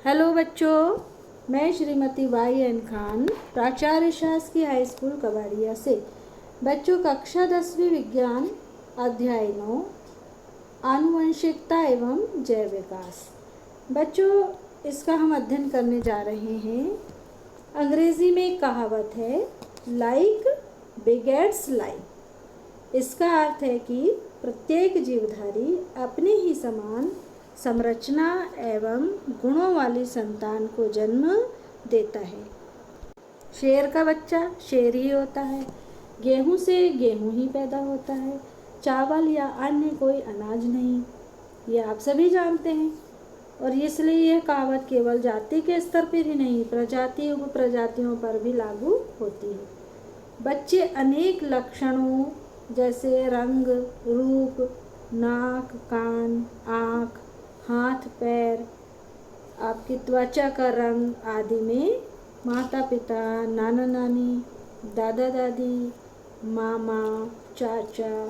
Hello बच्चों, मैं Shrimati Y N Khan, प्राचार्य शासकीय हाई स्कूल कबाड़िया से। बच्चों, कक्षा 10वीं विज्ञान अध्याय 9 आनुवंशिकता एवं जैव विकास। बच्चों, इसका हम अध्ययन करने जा रहे हैं। अंग्रेजी में एक कहावत है, लाइक बिगेट्स लाइक। इसका अर्थ है कि प्रत्येक जीवधारी अपने ही समान संरचना एवं गुणों वाली संतान को जन्म देता है। शेर का बच्चा शेर ही होता है, गेहूं से गेहूं ही पैदा होता है, चावल या अन्य कोई अनाज नहीं। ये आप सभी जानते हैं और इसलिए यह कहावत केवल जाति के स्तर पर ही नहीं, प्रजाति उप प्रजातियों पर भी लागू होती है। बच्चे अनेक लक्षणों जैसे रंग, रूप, नाक, कान, आँख, हाथ, पैर, आपकी त्वचा का रंग आदि में माता पिता, नाना नानी, दादा दादी, मामा, चाचा,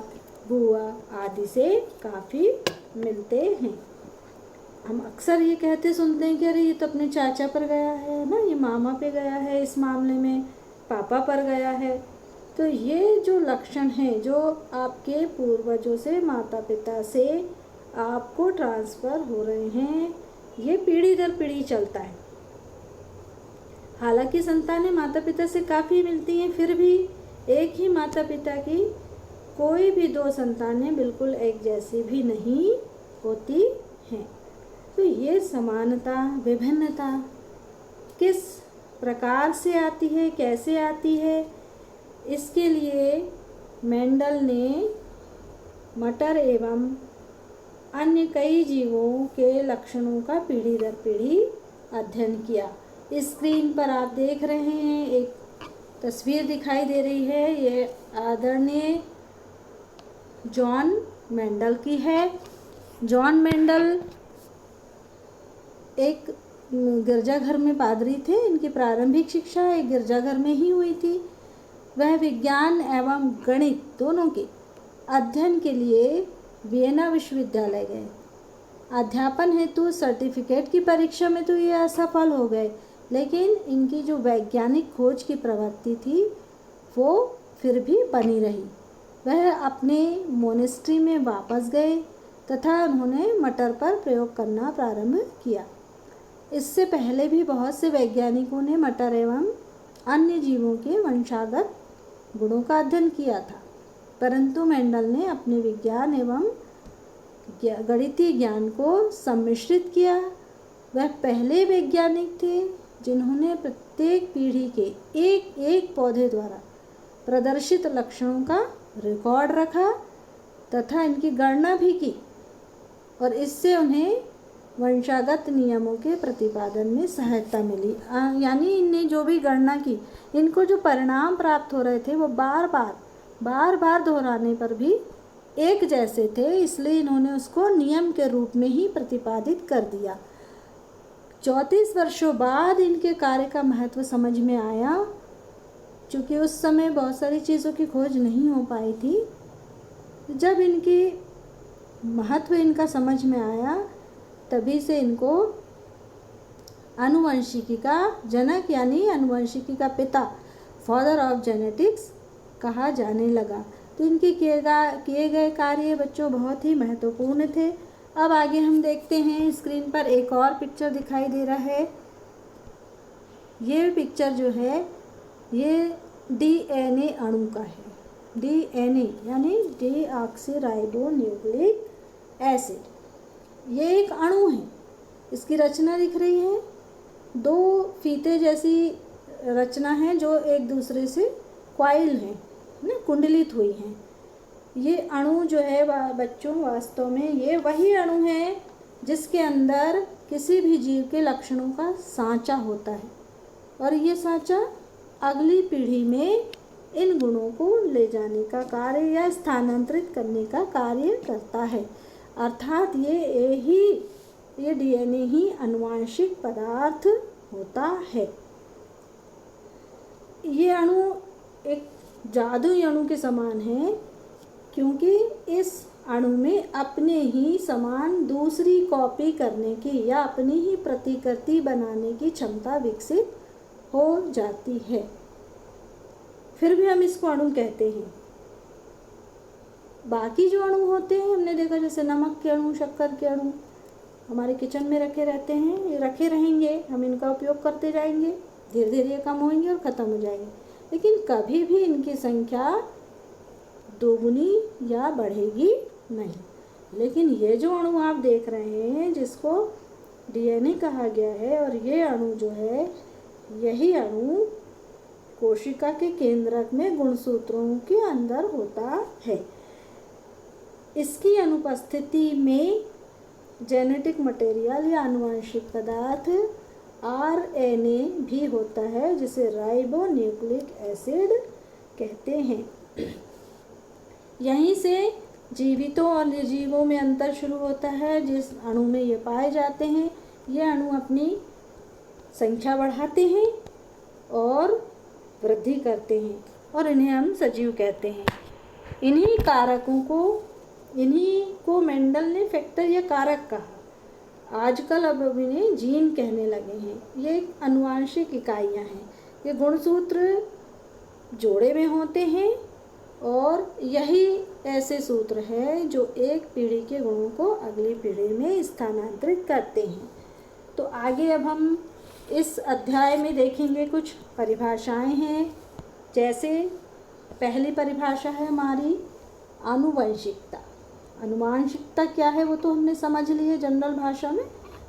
बुआ आदि से काफ़ी मिलते हैं। हम अक्सर ये कहते सुनते हैं कि अरे ये तो अपने चाचा पर गया है ना, ये मामा पे गया है, इस मामले में पापा पर गया है। तो ये जो लक्षण हैं जो आपके पूर्वजों से, माता पिता से आपको ट्रांसफ़र हो रहे हैं, ये पीढ़ी दर पीढ़ी चलता है। हालांकि संतानें माता पिता से काफ़ी मिलती हैं, फिर भी एक ही माता पिता की कोई भी दो संतानें बिल्कुल एक जैसी भी नहीं होती हैं। तो ये समानता, विभिन्नता किस प्रकार से आती है, कैसे आती है, इसके लिए मेंडल ने मटर एवं अन्य कई जीवों के लक्षणों का पीढ़ी दर पीढ़ी अध्ययन किया। स्क्रीन पर आप देख रहे हैं, एक तस्वीर दिखाई दे रही है, ये आदरणीय जॉन मेंडल की है। जॉन मेंडल एक गिरजाघर में पादरी थे। इनकी प्रारंभिक शिक्षा एक गिरजाघर में ही हुई थी। वह विज्ञान एवं गणित दोनों के अध्ययन के लिए वियना विश्वविद्यालय गए। अध्यापन हेतु सर्टिफिकेट की परीक्षा में तो ये असफल हो गए, लेकिन इनकी जो वैज्ञानिक खोज की प्रवृत्ति थी वो फिर भी बनी रही। वह अपने मोनेस्ट्री में वापस गए तथा उन्होंने मटर पर प्रयोग करना प्रारंभ किया। इससे पहले भी बहुत से वैज्ञानिकों ने मटर एवं अन्य जीवों के वंशागत गुणों का अध्ययन किया था, परंतु मेंडल ने अपने विज्ञान एवं गणितीय ज्ञान को सम्मिश्रित किया। वह पहले वैज्ञानिक थे जिन्होंने प्रत्येक पीढ़ी के एक एक पौधे द्वारा प्रदर्शित लक्षणों का रिकॉर्ड रखा तथा इनकी गणना भी की, और इससे उन्हें वंशागत नियमों के प्रतिपादन में सहायता मिली। यानी इनने जो भी गणना की, इनको जो परिणाम प्राप्त हो रहे थे वो बार बार दोहराने पर भी एक जैसे थे, इसलिए इन्होंने उसको नियम के रूप में ही प्रतिपादित कर दिया। 34 वर्षों बाद इनके कार्य का महत्व समझ में आया। चूँकि उस समय बहुत सारी चीज़ों की खोज नहीं हो पाई थी, जब इनकी महत्व इनका समझ में आया तभी से इनको आनुवंशिकी का जनक यानी आनुवंशिकी का पिता, फादर ऑफ जेनेटिक्स कहा जाने लगा। तो इनके किए गए कार्य बच्चों बहुत ही महत्वपूर्ण थे। अब आगे हम देखते हैं, स्क्रीन पर एक और पिक्चर दिखाई दे रहा है। ये पिक्चर जो है ये डीएनए अणु का है। डीएनए यानी डीऑक्सीराइबो न्यूक्लिक एसिड, ये एक अणु है। इसकी रचना दिख रही है, दो फीते जैसी रचना है जो एक दूसरे से कॉइल है ना, कुंडलित हुई हैं। ये अणु जो है बच्चों, वास्तव में ये वही अणु है जिसके अंदर किसी भी जीव के लक्षणों का सांचा होता है, और ये सांचा अगली पीढ़ी में इन गुणों को ले जाने का कार्य या स्थानांतरित करने का कार्य करता है। अर्थात ये डीएनए ही आनुवांशिक पदार्थ होता है। ये अणु एक जादुई अणु के समान है, क्योंकि इस अणु में अपने ही समान दूसरी कॉपी करने की या अपनी ही प्रतिकृति बनाने की क्षमता विकसित हो जाती है। फिर भी हम इसको अणु कहते हैं। बाकी जो अणु होते हैं हमने देखा, जैसे नमक के अणु, शक्कर के अणु हमारे किचन में रखे रहते हैं, ये रखे रहेंगे, हम इनका उपयोग करते जाएंगे, धीरे धीरे ये कम होंगे और ख़त्म हो जाएंगे, लेकिन कभी भी इनकी संख्या दोगुनी या बढ़ेगी नहीं। लेकिन ये जो अणु आप देख रहे हैं जिसको डीएनए कहा गया है, और ये अणु जो है, यही अणु कोशिका के केंद्रक में गुणसूत्रों के अंदर होता है। इसकी अनुपस्थिति में जेनेटिक मटेरियल या आनुवंशिक पदार्थ आरएनए भी होता है, जिसे राइबोन्यूक्लिक एसिड कहते हैं। यहीं से जीवितों और निर्जीवों में अंतर शुरू होता है। जिस अणु में ये पाए जाते हैं, ये अणु अपनी संख्या बढ़ाते हैं और वृद्धि करते हैं, और इन्हें हम सजीव कहते हैं। इन्हीं को मेंडल ने फैक्टर या कारक कहा। आजकल अब इन्हें जीन कहने लगे हैं। ये आनुवांशिक इकाइयाँ हैं। ये गुणसूत्र जोड़े में होते हैं, और यही ऐसे सूत्र हैं जो एक पीढ़ी के गुणों को अगली पीढ़ी में स्थानांतरित करते हैं। तो आगे अब हम इस अध्याय में देखेंगे कुछ परिभाषाएं हैं। जैसे पहली परिभाषा है हमारी आनुवंशिकता। आनुवांशिकता क्या है वो तो हमने समझ ली है जनरल भाषा में,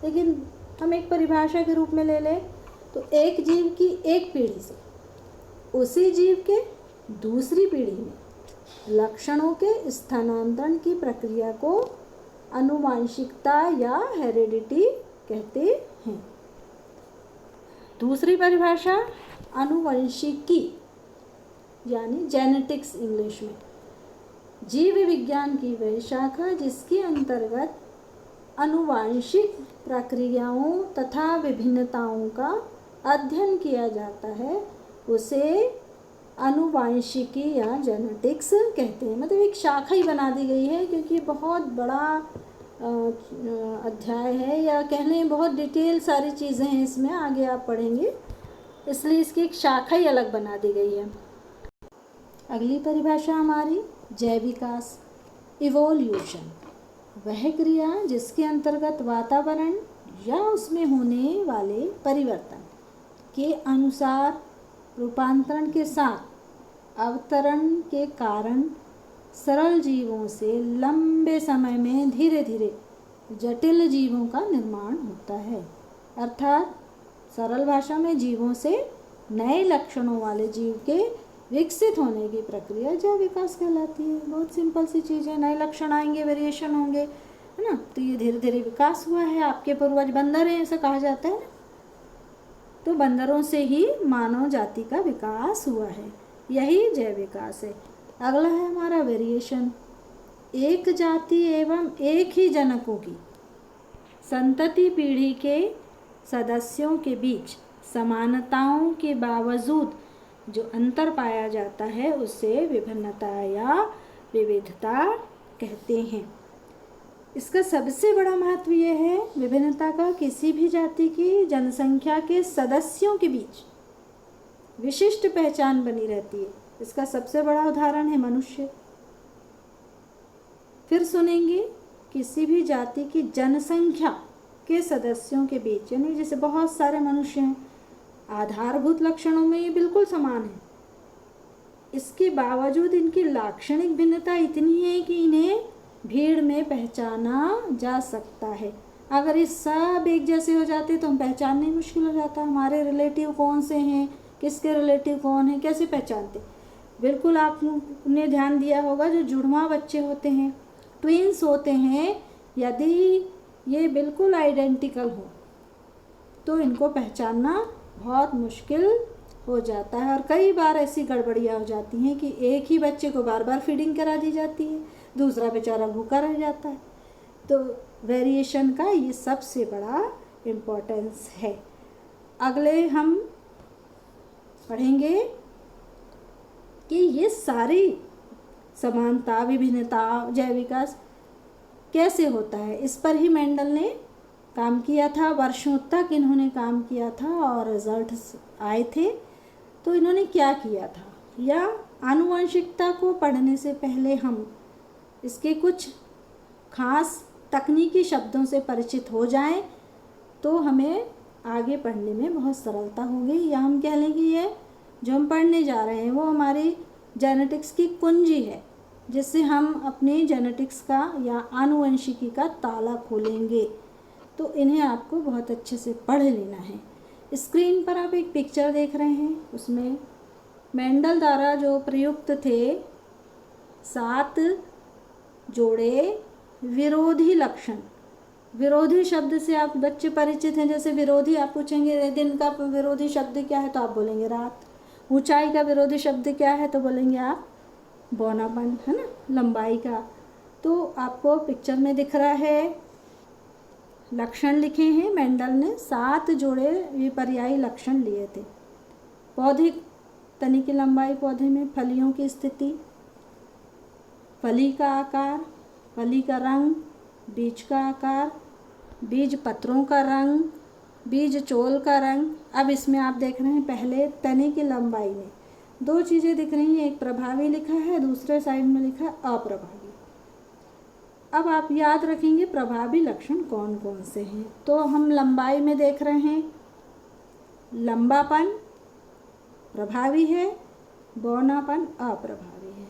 लेकिन हम एक परिभाषा के रूप में ले लें तो एक जीव की एक पीढ़ी से उसी जीव के दूसरी पीढ़ी में लक्षणों के स्थानांतरण की प्रक्रिया को आनुवांशिकता या हेरेडिटी कहते हैं। दूसरी परिभाषा आनुवंशिकी यानी जेनेटिक्स इंग्लिश में, जीव विज्ञान की वह शाखा जिसके अंतर्गत आनुवांशिक प्रक्रियाओं तथा विभिन्नताओं का अध्ययन किया जाता है, उसे आनुवांशिकी या जेनेटिक्स कहते हैं। मतलब एक शाखा ही बना दी गई है, क्योंकि बहुत बड़ा अध्याय है, या कह लें बहुत डिटेल सारी चीज़ें हैं इसमें, आगे आप पढ़ेंगे, इसलिए इसकी एक शाखा ही अलग बना दी गई है। अगली परिभाषा हमारी जैव विकास, इवोल्यूशन, वह क्रिया जिसके अंतर्गत वातावरण या उसमें होने वाले परिवर्तन के अनुसार रूपांतरण के साथ अवतरण के कारण सरल जीवों से लंबे समय में धीरे धीरे जटिल जीवों का निर्माण होता है। अर्थात सरल भाषा में जीवों से नए लक्षणों वाले जीव के विकसित होने की प्रक्रिया जैव विकास कहलाती है। बहुत सिंपल सी चीज़ है, नए लक्षण आएंगे, वेरिएशन होंगे, है ना, तो ये धीरे धीरे विकास हुआ है। आपके पूर्वज बंदर हैं ऐसा कहा जाता है, तो बंदरों से ही मानव जाति का विकास हुआ है, यही जैव विकास है। अगला है हमारा वेरिएशन, एक जाति एवं एक ही जनकों की संतति पीढ़ी के सदस्यों के बीच समानताओं के बावजूद जो अंतर पाया जाता है उसे विभिन्नता या विविधता कहते हैं। इसका सबसे बड़ा महत्व यह है विभिन्नता का, किसी भी जाति की जनसंख्या के सदस्यों के बीच विशिष्ट पहचान बनी रहती है। इसका सबसे बड़ा उदाहरण है मनुष्य। फिर सुनेंगे, किसी भी जाति की जनसंख्या के सदस्यों के बीच, यानी जैसे बहुत सारे मनुष्य हैं, आधारभूत लक्षणों में ये बिल्कुल समान है, इसके बावजूद इनकी लाक्षणिक भिन्नता इतनी है कि इन्हें भीड़ में पहचाना जा सकता है। अगर ये सब एक जैसे हो जाते तो हम पहचानने मुश्किल हो जाता। हमारे रिलेटिव कौन से हैं, किसके रिलेटिव कौन है, कैसे पहचानते। बिल्कुल आपने ध्यान दिया होगा, जो जुड़वा बच्चे होते हैं, ट्विंस होते हैं, यदि ये बिल्कुल आइडेंटिकल हो तो इनको पहचानना बहुत मुश्किल हो जाता है। और कई बार ऐसी गड़बड़ियाँ हो जाती हैं कि एक ही बच्चे को बार बार फीडिंग करा दी जाती है, दूसरा बेचारा भूखा रह जाता है। तो वेरिएशन का ये सबसे बड़ा इम्पोर्टेंस है। अगले हम पढ़ेंगे कि ये सारी समानता, विभिन्नता, जैव विकास कैसे होता है, इस पर ही मेंडल ने काम किया था। वर्षों तक इन्होंने काम किया था और रिजल्ट्स आए थे। तो इन्होंने क्या किया था, या आनुवंशिकता को पढ़ने से पहले हम इसके कुछ खास तकनीकी शब्दों से परिचित हो जाएं तो हमें आगे पढ़ने में बहुत सरलता होगी। या हम कह लें कि ये जो हम पढ़ने जा रहे हैं वो हमारी जेनेटिक्स की कुंजी है, जिससे हम अपने जेनेटिक्स का या आनुवंशिकी का ताला खोलेंगे। तो इन्हें आपको बहुत अच्छे से पढ़ लेना है। स्क्रीन पर आप एक पिक्चर देख रहे हैं, उसमें मेंडल द्वारा जो प्रयुक्त थे 7 जोड़े विरोधी लक्षण। विरोधी शब्द से आप बच्चे परिचित हैं। जैसे विरोधी आप पूछेंगे दिन का विरोधी शब्द क्या है तो आप बोलेंगे रात। ऊंचाई का विरोधी शब्द क्या है तो बोलेंगे आप बौनापन, है ना, लंबाई का। तो आपको पिक्चर में दिख रहा है, लक्षण लिखे हैं। मेंडल ने 7 जोड़े विपर्यायी लक्षण लिए थे। पौधे, तने की लंबाई पौधे में, फलियों की स्थिति, फली का आकार, फली का रंग, बीज का आकार, बीज पत्रों का रंग, बीज चोल का रंग। अब इसमें आप देख रहे हैं पहले तने की लंबाई में 2 चीज़ें दिख रही हैं, एक प्रभावी लिखा है, दूसरे साइड में लिखा है अप्रभावी। अब आप याद रखेंगे प्रभावी लक्षण कौन कौन से हैं। तो हम लंबाई में देख रहे हैं, लंबापन प्रभावी है, बौनापन अप्रभावी है।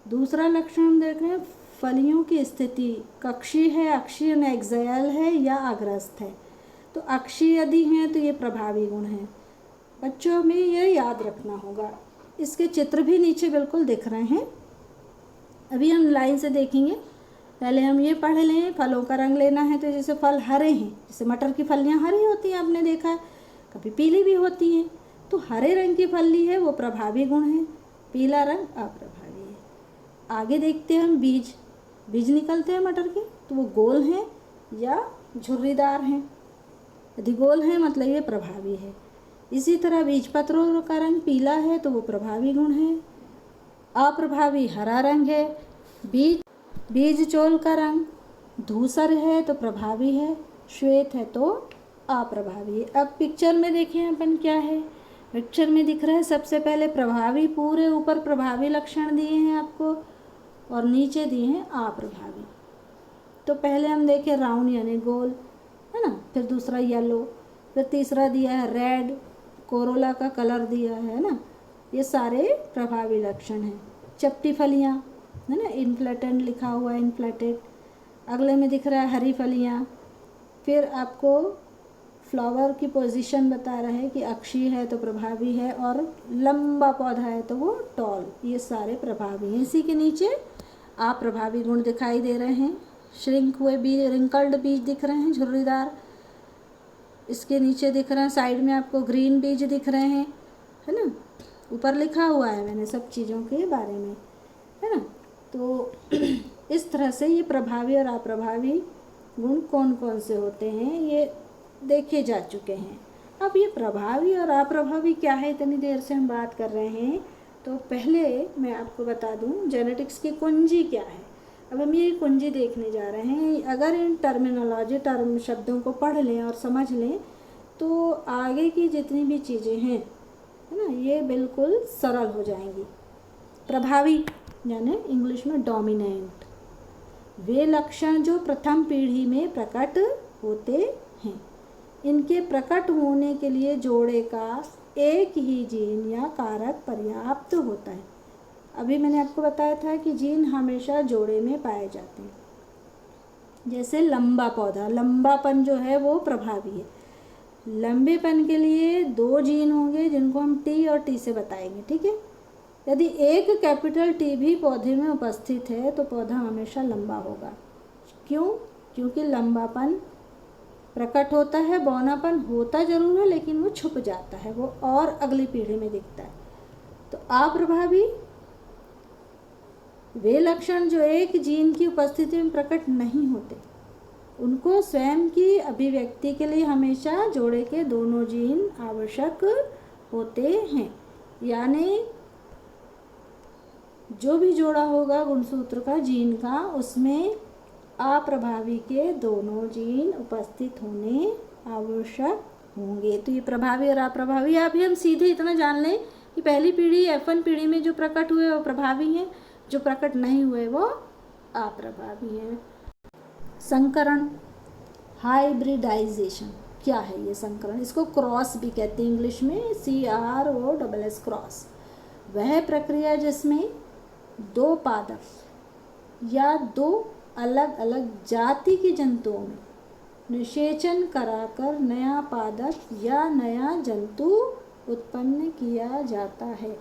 दूसरा लक्षण हम देख रहे हैं फलियों की स्थिति, कक्षीय है, अक्षीय में एक्सियल है या अग्रस्त है। तो अक्षीय यदि हैं तो ये प्रभावी गुण हैं। बच्चों में ये याद रखना होगा। इसके चित्र भी नीचे बिल्कुल दिख रहे हैं, अभी हम लाइन से देखेंगे। पहले हम ये पढ़ लें, फलों का रंग लेना है। तो जैसे फल हरे हैं, जैसे मटर की फलियां हरी होती हैं, आपने देखा है, कभी पीली भी होती हैं। तो हरे रंग की फली है वो प्रभावी गुण है, पीला रंग अप्रभावी है। आगे देखते हैं हम बीज निकलते हैं मटर के, तो वो गोल हैं या झुर्रीदार हैं। यदि गोल हैं मतलब ये प्रभावी है। इसी तरह बीज पत्रों का रंग पीला है तो वो प्रभावी गुण है। अप्रभावी हरा रंग है। बीज चोल का रंग धूसर है तो प्रभावी है, श्वेत है तो अप्रभावी है। अब पिक्चर में देखें अपन क्या है। पिक्चर में दिख रहा है सबसे पहले प्रभावी, पूरे ऊपर प्रभावी लक्षण दिए हैं आपको और नीचे दिए हैं अप्रभावी। तो पहले हम देखें राउंड यानी गोल, है ना, फिर दूसरा येलो, फिर तीसरा दिया है रेड, कोरोला का कलर दिया है ना। ये सारे प्रभावी लक्षण हैं। चपटी फलियाँ, है ना, इनफ्लेटेंट लिखा हुआ है, इनफ्लेटेड। अगले में दिख रहा है हरी फलियाँ। फिर आपको फ्लावर की पोजीशन बता रहा है कि अक्षीय है तो प्रभावी है और लंबा पौधा है तो वो टॉल। ये सारे प्रभावी हैं। इसी के नीचे अप्रभावी गुण दिखाई दे रहे हैं। श्रिंक हुए बीज, रिंकल्ड बीज दिख रहे हैं, झुर्रीदार। इसके नीचे दिख रहे हैं, साइड में आपको ग्रीन बीज दिख रहे हैं, है ना। ऊपर लिखा हुआ है मैंने सब चीज़ों के बारे में, है ना। तो इस तरह से ये प्रभावी और अप्रभावी गुण कौन कौन से होते हैं ये देखे जा चुके हैं। अब ये प्रभावी और अप्रभावी क्या है, इतनी देर से हम बात कर रहे हैं। तो पहले मैं आपको बता दूं जेनेटिक्स की कुंजी क्या है। अब हम ये कुंजी देखने जा रहे हैं। अगर इन टर्म शब्दों को पढ़ लें और समझ लें तो आगे की जितनी भी चीज़ें हैं, है ना, ये बिल्कुल सरल हो जाएंगी। प्रभावी यानी इंग्लिश में डोमिनेंट, वे लक्षण जो प्रथम पीढ़ी में प्रकट होते हैं। इनके प्रकट होने के लिए जोड़े का एक ही जीन या कारक पर्याप्त होता है। अभी मैंने आपको बताया था कि जीन हमेशा जोड़े में पाए जाते हैं। जैसे लंबा पौधा, लंबापन जो है वो प्रभावी है। लंबेपन के लिए 2 जीन होंगे जिनको हम टी और टी से बताएंगे, ठीक है। यदि एक कैपिटल टी भी पौधे में उपस्थित है तो पौधा हमेशा लंबा होगा। क्यों? क्योंकि लंबापन प्रकट होता है, बौनापन होता जरूर है लेकिन वो छुप जाता है, वो और अगली पीढ़ी में दिखता है। तो अप्रभावी वे लक्षण जो एक जीन की उपस्थिति में प्रकट नहीं होते, उनको स्वयं की अभिव्यक्ति के लिए हमेशा जोड़े के दोनों जीन आवश्यक होते हैं। यानी जो भी जोड़ा होगा गुणसूत्र का जीन का, उसमें अप्रभावी के दोनों जीन उपस्थित होने आवश्यक होंगे। तो ये प्रभावी और अप्रभावी, अभी हम सीधे इतना जान लें कि पहली पीढ़ी F1 पीढ़ी में जो प्रकट हुए वो प्रभावी हैं, जो प्रकट नहीं हुए वो अप्रभावी हैं। संकरण, हाइब्रिडाइजेशन, क्या है ये संकरण? इसको क्रॉस भी कहते हैं इंग्लिश में, CROSS क्रॉस। वह प्रक्रिया जिसमें दो पादप या दो अलग अलग जाति के जंतुओं में निषेचन कराकर नया पादप या नया जंतु उत्पन्न किया जाता है।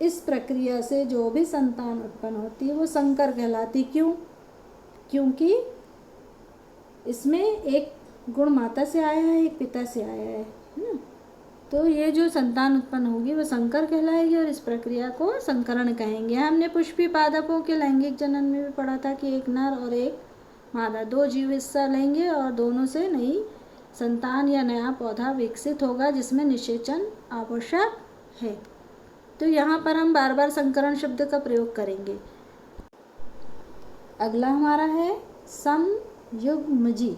इस प्रक्रिया से जो भी संतान उत्पन्न होती है वो संकर कहलाती। क्यों? क्योंकि इसमें एक गुण माता से आया है, एक पिता से आया है ना। तो ये जो संतान उत्पन्न होगी वो संकर कहलाएगी और इस प्रक्रिया को संकरण कहेंगे। हमने पुष्पी पादपों के लैंगिक जनन में भी पढ़ा था कि एक नर और एक मादा, दो जीव हिस्सा लेंगे और दोनों से नई संतान या नया पौधा विकसित होगा जिसमें निषेचन आवश्यक है। तो यहाँ पर हम बार बार संकरण शब्द का प्रयोग करेंगे। अगला हमारा है समयुग्मजी,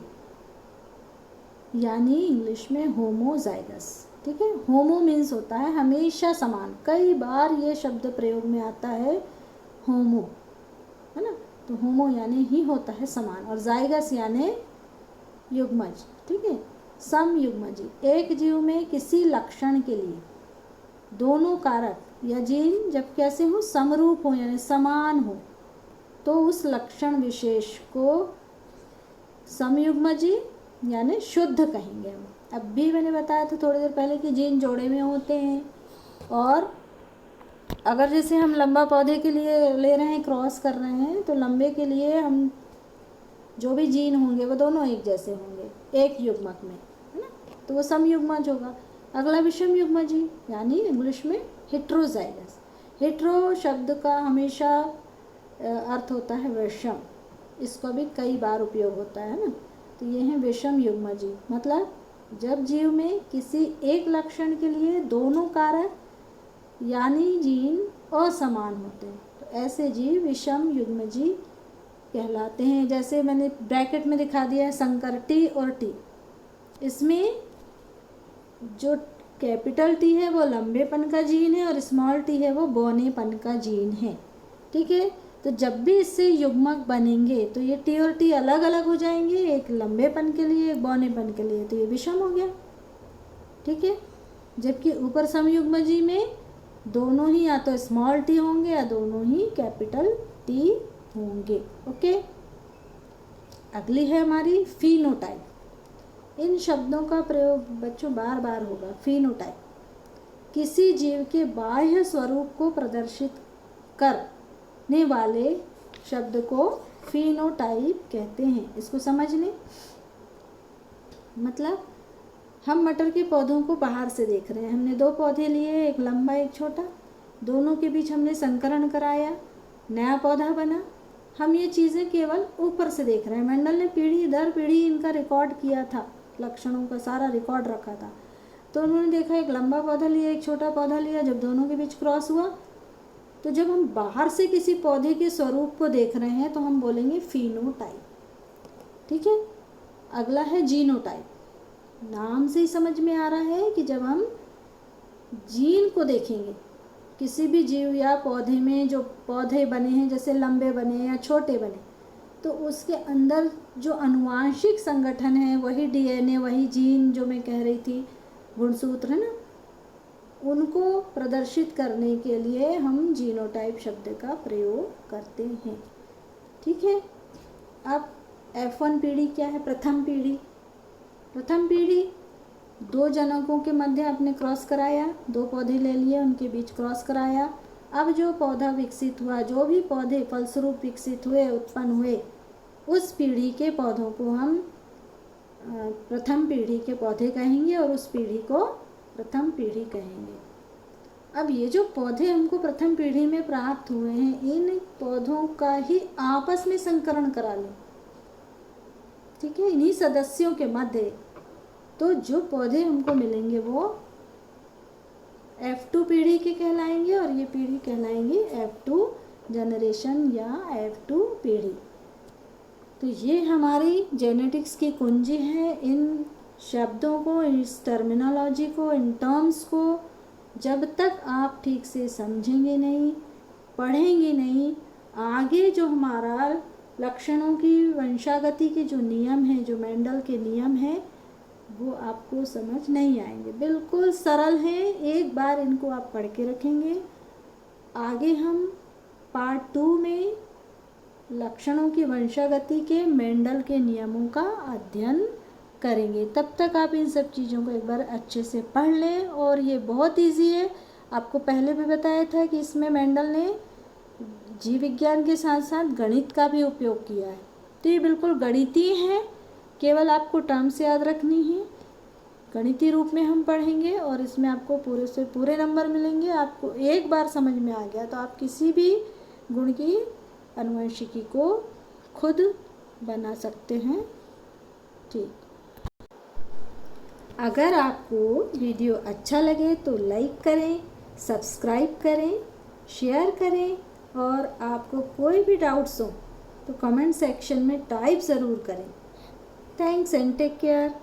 यानी इंग्लिश में होमोजाइगस। ठीक है, होमो मीन्स होता है हमेशा समान, कई बार ये शब्द प्रयोग में आता है होमो, है ना। तो होमो यानी ही होता है समान और जाइगस यानी युग्मज। ठीक है, समयुग्मजी, एक जीव में किसी लक्षण के लिए दोनों कारक या जीन जब कैसे हो, समरूप हो यानी समान हो, तो उस लक्षण विशेष को समयुग्मजी यानी शुद्ध कहेंगे हम। अब भी मैंने बताया था थोड़ी देर पहले कि जीन जोड़े में होते हैं, और अगर जैसे हम लंबा पौधे के लिए ले रहे हैं, क्रॉस कर रहे हैं, तो लंबे के लिए हम जो भी जीन होंगे वो दोनों एक जैसे होंगे एक युग्मक में, है ना। तो वो समयुग्मज होगा। अगला विषम युग्मजी यानी इंग्लिश में हेट्रोजाइगस। हेट्रो शब्द का हमेशा अर्थ होता है विषम, इसका भी कई बार उपयोग होता है ना। तो ये है विषम युग्मजी, मतलब जब जीव में किसी एक लक्षण के लिए दोनों कारक यानी जीन असमान होते हैं, तो ऐसे जीव विषम युग्मजी कहलाते हैं। जैसे मैंने ब्रैकेट में दिखा दिया है संकर टी और टी, इसमें जो कैपिटल टी है वो लंबेपन का जीन है और स्मॉल टी है वो बौनेपन का जीन है। ठीक है, तो जब भी इससे युग्मक बनेंगे तो ये टी और टी अलग अलग हो जाएंगे, एक लंबेपन के लिए एक बौनेपन के लिए, तो ये विषम हो गया। ठीक है, जबकि ऊपर समयुग्मजी में दोनों ही या तो स्मॉल टी होंगे या दोनों ही कैपिटल टी होंगे। ओके, अगली है हमारी फिनोटाइप। इन शब्दों का प्रयोग बच्चों बार बार होगा। फिनोटाइप किसी जीव के बाह्य स्वरूप को प्रदर्शित करने वाले शब्द को फिनोटाइप कहते हैं। इसको समझ लें, मतलब हम मटर के पौधों को बाहर से देख रहे हैं। हमने दो पौधे लिए, एक लंबा एक छोटा, दोनों के बीच हमने संकरण कराया, नया पौधा बना। हम ये चीज़ें केवल ऊपर से देख रहे हैं। मेंडल ने पीढ़ी दर पीढ़ी इनका रिकॉर्ड किया था, लक्षणों का सारा रिकॉर्ड रखा था। तो उन्होंने देखा एक लंबा पौधा लिया, एक छोटा पौधा लिया, जब दोनों के बीच क्रॉस हुआ, तो जब हम बाहर से किसी पौधे के स्वरूप को देख रहे हैं तो हम बोलेंगे फिनोटाइप। ठीक है, अगला है जीनोटाइप। नाम से ही समझ में आ रहा है कि जब हम जीन को देखेंगे, किसी भी जीव या पौधे में जो पौधे बने हैं, जैसे लंबे बने या छोटे बने, तो उसके अंदर जो अनुवांशिक संगठन है, वही डीएनए, वही जीन जो मैं कह रही थी, गुणसूत्र है ना, उनको प्रदर्शित करने के लिए हम जीनोटाइप शब्द का प्रयोग करते हैं। ठीक है, अब F1 पीढ़ी क्या है? प्रथम पीढ़ी। प्रथम पीढ़ी दो जनकों के मध्य आपने क्रॉस कराया, दो पौधे ले लिए, उनके बीच क्रॉस कराया। अब जो पौधा विकसित हुआ, जो भी पौधे फलस्वरूप विकसित हुए, उत्पन्न हुए, उस पीढ़ी के पौधों को हम प्रथम पीढ़ी के पौधे कहेंगे और उस पीढ़ी को प्रथम पीढ़ी कहेंगे। अब ये जो पौधे हमको प्रथम पीढ़ी में प्राप्त हुए हैं, इन पौधों का ही आपस में संकरण करा लें। ठीक है, इन्हीं सदस्यों के मध्य तो जो पौधे हमको मिलेंगे वो F2 पीढ़ी के कहलाएंगे और ये पीढ़ी कहलाएंगी F2 जनरेशन या F2 पीढ़ी। तो ये हमारी जेनेटिक्स की कुंजी है। इन शब्दों को, इस टर्मिनोलॉजी को, इन टर्म्स को जब तक आप ठीक से समझेंगे नहीं, पढ़ेंगे नहीं, आगे जो हमारा लक्षणों की वंशागति के जो नियम हैं, जो मेंडल के नियम हैं, वो आपको समझ नहीं आएंगे। बिल्कुल सरल हैं, एक बार इनको आप पढ़ के रखेंगे। आगे हम पार्ट 2 में लक्षणों की वंशागति के मेंडल के नियमों का अध्ययन करेंगे। तब तक आप इन सब चीज़ों को एक बार अच्छे से पढ़ लें। और ये बहुत इजी है, आपको पहले भी बताया था कि इसमें मेंडल ने जीव विज्ञान के साथ साथ गणित का भी उपयोग किया है। तो ये बिल्कुल गणितीय है, केवल आपको टर्म्स याद रखनी है। गणितीय रूप में हम पढ़ेंगे और इसमें आपको पूरे से पूरे नंबर मिलेंगे। आपको एक बार समझ में आ गया तो आप किसी भी गुण की आनुवंशिकी को खुद बना सकते हैं। ठीक, अगर आपको वीडियो अच्छा लगे तो लाइक करें, सब्सक्राइब करें, शेयर करें और आपको कोई भी डाउट्स हो तो कमेंट सेक्शन में टाइप ज़रूर करें। Thanks and take care.